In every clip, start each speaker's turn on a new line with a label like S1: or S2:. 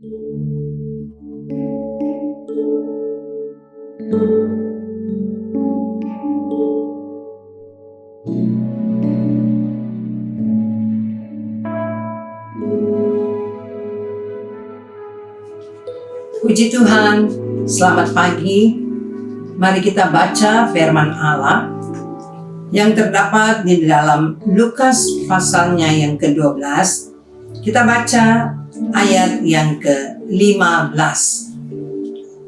S1: Puji Tuhan, selamat pagi. Mari kita baca firman Allah yang terdapat di dalam Lukas pasalnya yang ke-12. Kita baca ayat yang ke-15.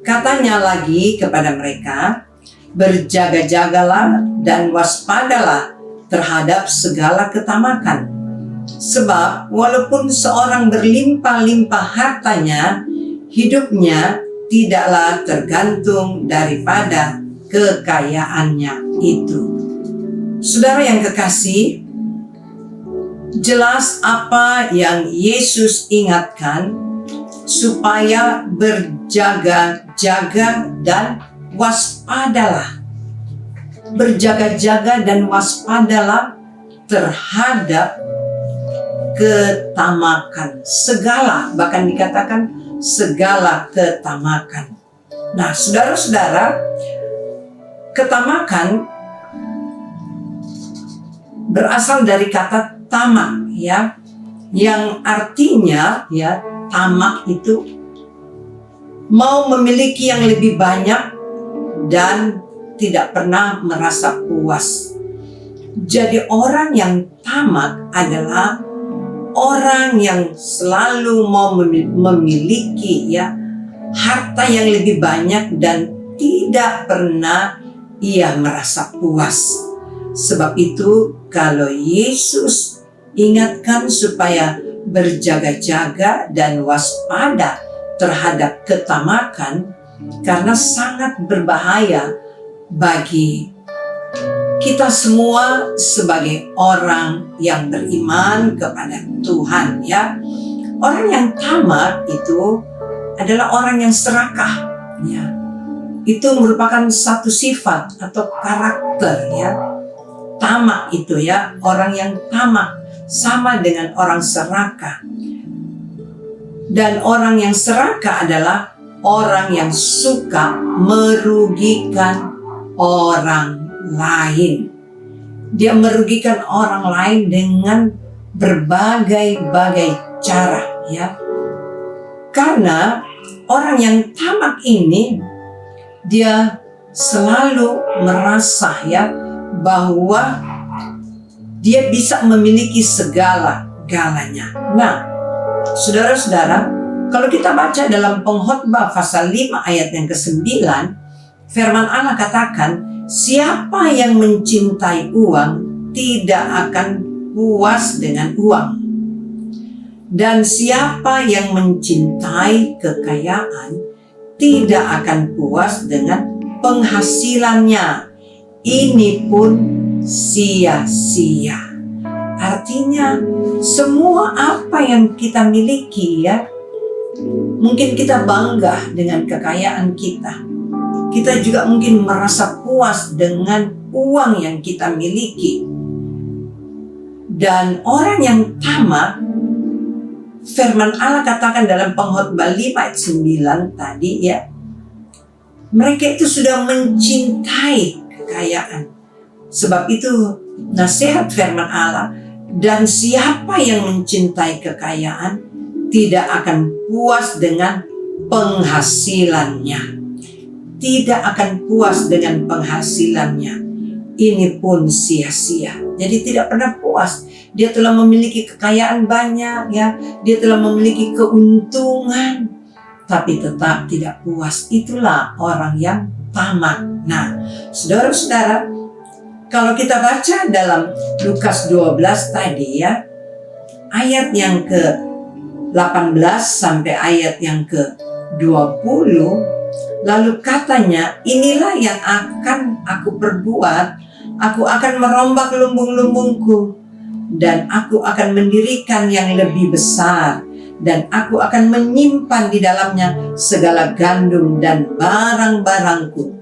S1: Katanya lagi kepada mereka, berjaga-jagalah dan waspadalah terhadap segala ketamakan. Sebab walaupun seorang berlimpah-limpah hartanya, hidupnya tidaklah tergantung daripada kekayaannya itu. Saudara yang kekasih, jelas apa yang Yesus ingatkan, supaya berjaga-jaga dan waspadalah. Berjaga-jaga dan waspadalah terhadap ketamakan. Segala, bahkan dikatakan segala ketamakan. Nah, saudara-saudara, ketamakan berasal dari kata tamak, ya, yang artinya, ya, tamak itu mau memiliki yang lebih banyak dan tidak pernah merasa puas. Jadi orang yang tamak adalah orang yang selalu mau memiliki, ya, harta yang lebih banyak dan tidak pernah ia merasa puas. Sebab itu kalau Yesus ingatkan supaya berjaga-jaga dan waspada terhadap ketamakan, karena sangat berbahaya bagi kita semua sebagai orang yang beriman kepada Tuhan, ya. Orang yang tamak itu adalah orang yang serakah, ya. Itu merupakan satu sifat atau karakter, ya. Tamak itu, ya, orang yang tamak sama dengan orang serakah. Dan orang yang serakah adalah orang yang suka merugikan orang lain. Dia merugikan orang lain dengan berbagai-bagai cara, ya. Karena orang yang tamak ini dia selalu merasa, ya, bahwa dia bisa memiliki segala-galanya. Nah, saudara-saudara, kalau kita baca dalam Pengkhotbah pasal 5 ayat yang ke-9, firman Allah katakan, siapa yang mencintai uang tidak akan puas dengan uang. Dan siapa yang mencintai kekayaan tidak akan puas dengan penghasilannya. Ini pun sia-sia. Artinya semua apa yang kita miliki, ya, mungkin kita bangga dengan kekayaan kita. Kita juga mungkin merasa puas dengan uang yang kita miliki. Dan orang yang tamak, firman Allah katakan dalam Pengkhotbah 5 ayat 9 tadi, ya, mereka itu sudah mencintai kekayaan. Sebab itu nasihat firman Allah, dan siapa yang mencintai kekayaan tidak akan puas dengan penghasilannya. Tidak akan puas dengan penghasilannya. Ini pun sia-sia. Jadi tidak pernah puas. Dia telah memiliki kekayaan banyak, ya. Dia telah memiliki keuntungan, tapi tetap tidak puas. Itulah orang yang tamak. Nah, saudara-saudara, kalau kita baca dalam Lukas 12 tadi, ya, ayat yang ke-18 sampai ayat yang ke-20, lalu katanya, inilah yang akan aku perbuat. Aku akan merombak lumbung-lumbungku, dan aku akan mendirikan yang lebih besar, dan aku akan menyimpan di dalamnya segala gandum dan barang-barangku.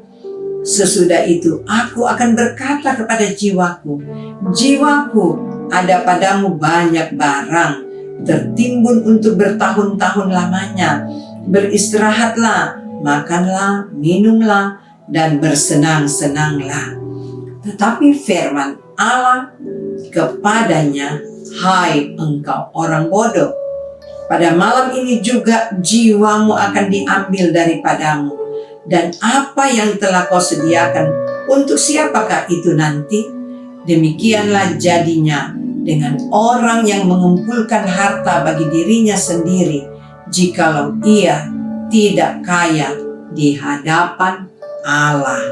S1: Sesudah itu aku akan berkata kepada jiwaku, jiwaku, ada padamu banyak barang, tertimbun untuk bertahun-tahun lamanya. Beristirahatlah, makanlah, minumlah, dan bersenang-senanglah. Tetapi firman Allah kepadanya, hai engkau orang bodoh, pada malam ini juga jiwamu akan diambil daripadamu, dan apa yang telah kau sediakan untuk siapakah itu nanti? Demikianlah jadinya dengan orang yang mengumpulkan harta bagi dirinya sendiri, jikalau ia tidak kaya di hadapan Allah.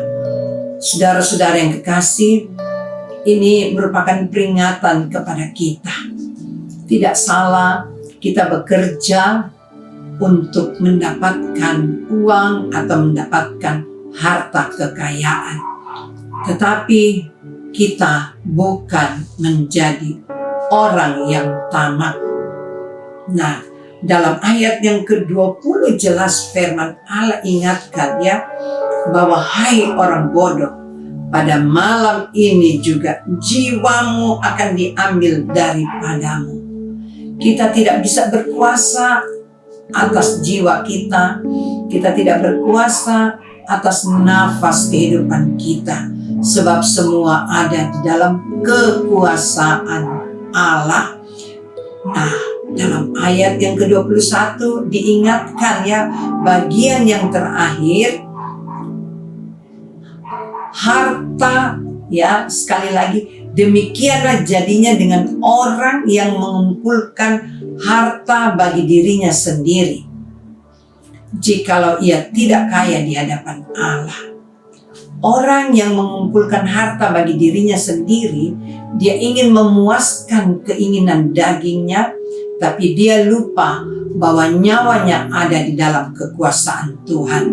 S1: Saudara-saudara yang kekasih, ini merupakan peringatan kepada kita. Tidak salah kita bekerja untuk mendapatkan uang atau mendapatkan harta kekayaan. Tetapi kita bukan menjadi orang yang tamak. Nah, dalam ayat yang ke-20 jelas firman Allah ingatkan ya, bahwa hai orang bodoh, pada malam ini juga jiwamu akan diambil daripadamu. Kita tidak bisa berkuasa atas jiwa kita. Kita tidak berkuasa atas nafas kehidupan kita. Sebab semua ada di dalam kekuasaan Allah. Nah, dalam ayat yang ke-21 diingatkan ya, bagian yang terakhir, harta ya, sekali lagi, demikianlah jadinya dengan orang yang mengumpulkan harta bagi dirinya sendiri, jikalau ia tidak kaya di hadapan Allah. Orang yang mengumpulkan harta bagi dirinya sendiri, dia ingin memuaskan keinginan dagingnya, tapi dia lupa bahwa nyawanya ada di dalam kekuasaan Tuhan.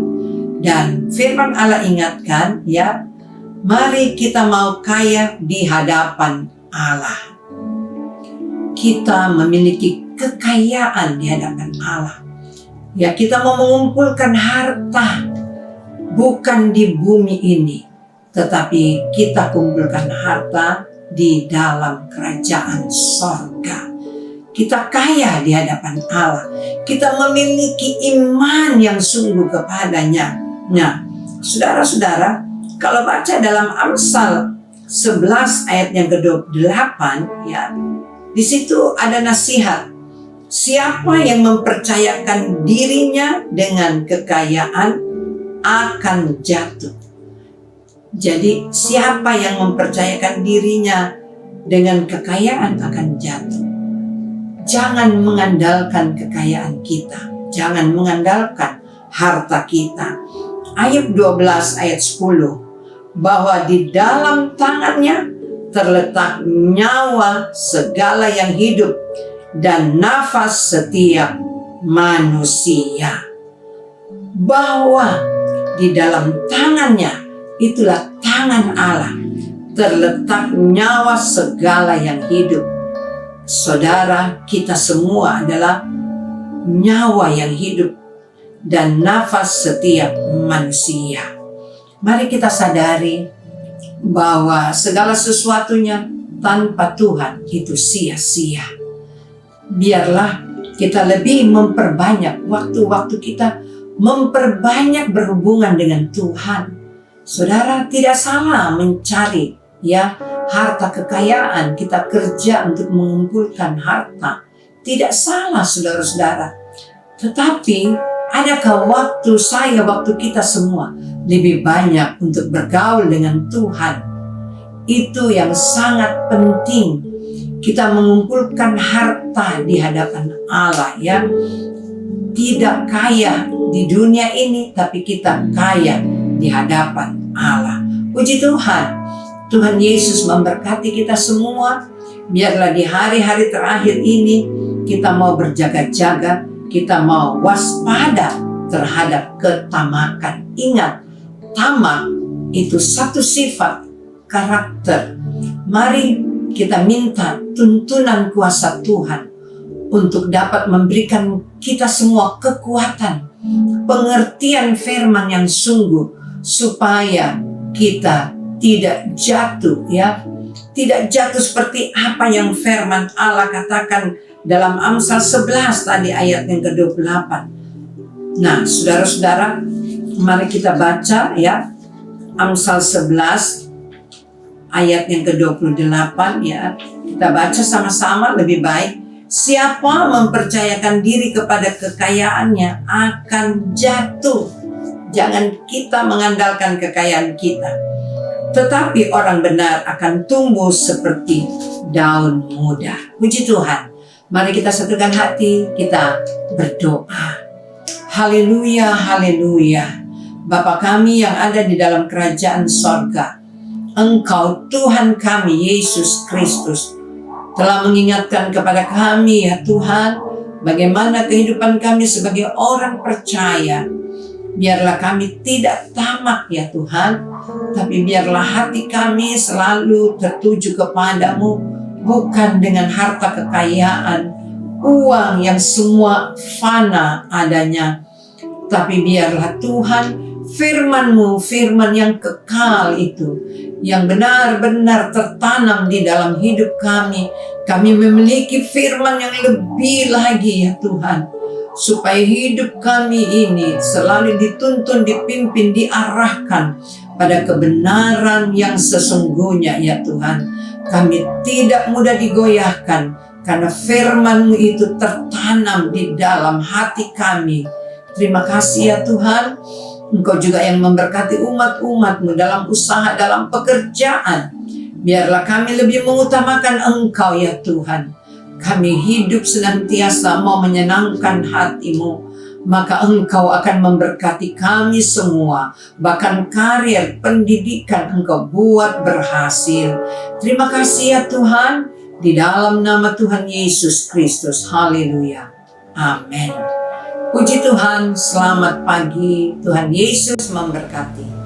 S1: Dan firman Allah ingatkan ya, mari kita mau kaya di hadapan Allah. Kita memiliki kekayaan di hadapan Allah. Ya, kita mau mengumpulkan harta bukan di bumi ini, tetapi kita kumpulkan harta di dalam kerajaan sorga. Kita kaya di hadapan Allah. Kita memiliki iman yang sungguh kepadanya. Nah, saudara-saudara, kalau baca dalam Amsal 11 ayat yang ke-28 ya, di situ ada nasihat. Siapa yang mempercayakan dirinya dengan kekayaan akan jatuh. Jadi siapa yang mempercayakan dirinya dengan kekayaan akan jatuh. Jangan mengandalkan kekayaan kita. Jangan mengandalkan harta kita. Ayub 12 ayat 10, bahwa di dalam tangannya terletak nyawa segala yang hidup dan nafas setiap manusia. Bahwa di dalam tangannya, itulah tangan Allah, terletak nyawa segala yang hidup. Saudara, kita semua adalah nyawa yang hidup dan nafas setiap manusia. Mari kita sadari bahwa segala sesuatunya tanpa Tuhan itu sia-sia. Biarlah kita lebih memperbanyak waktu-waktu kita, memperbanyak berhubungan dengan Tuhan. Saudara, tidak salah mencari ya harta kekayaan. Kita kerja untuk mengumpulkan harta. Tidak salah saudara-saudara. Tetapi adakah waktu kita semua lebih banyak untuk bergaul dengan Tuhan? Itu yang sangat penting. Kita mengumpulkan harta di hadapan Allah ya. Tidak kaya di dunia ini, tapi kita kaya di hadapan Allah. Puji Tuhan. Tuhan Yesus memberkati kita semua. Biarlah di hari-hari terakhir ini kita mau berjaga-jaga, kita mau waspada terhadap ketamakan. Ingat, tamak itu satu sifat karakter. Mari kita minta tuntunan kuasa Tuhan untuk dapat memberikan kita semua kekuatan, pengertian firman yang sungguh, supaya kita tidak jatuh ya, tidak jatuh seperti apa yang firman Allah katakan dalam Amsal 11 tadi ayat yang ke-28. Nah, saudara-saudara, mari kita baca ya, Amsal 11 ayat yang ke-28 ya. Kita baca sama-sama lebih baik. Siapa mempercayakan diri kepada kekayaannya akan jatuh. Jangan kita mengandalkan kekayaan kita, tetapi orang benar akan tumbuh seperti daun muda. Puji Tuhan. Mari kita satukan hati, kita berdoa. Haleluya, haleluya. Bapa kami yang ada di dalam kerajaan sorga, Engkau Tuhan kami Yesus Kristus telah mengingatkan kepada kami ya Tuhan, bagaimana kehidupan kami sebagai orang percaya. Biarlah kami tidak tamak ya Tuhan, tapi biarlah hati kami selalu tertuju kepadamu, bukan dengan harta kekayaan, uang yang semua fana adanya, tapi biarlah Tuhan firman-Mu, firman yang kekal itu, yang benar-benar tertanam di dalam hidup kami. Kami memiliki firman yang lebih lagi ya Tuhan, supaya hidup kami ini selalu dituntun, dipimpin, diarahkan pada kebenaran yang sesungguhnya ya Tuhan. Kami tidak mudah digoyahkan, karena firman-Mu itu tertanam di dalam hati kami. Terima kasih ya Tuhan. Engkau juga yang memberkati umat-umat-Mu dalam usaha, dalam pekerjaan. Biarlah kami lebih mengutamakan Engkau ya Tuhan. Kami hidup senantiasa mau menyenangkan hati-Mu, maka Engkau akan memberkati kami semua. Bahkan karir, pendidikan Engkau buat berhasil. Terima kasih ya Tuhan. Di dalam nama Tuhan Yesus Kristus. Haleluya. Amin. Puji Tuhan, selamat pagi. Tuhan Yesus memberkati.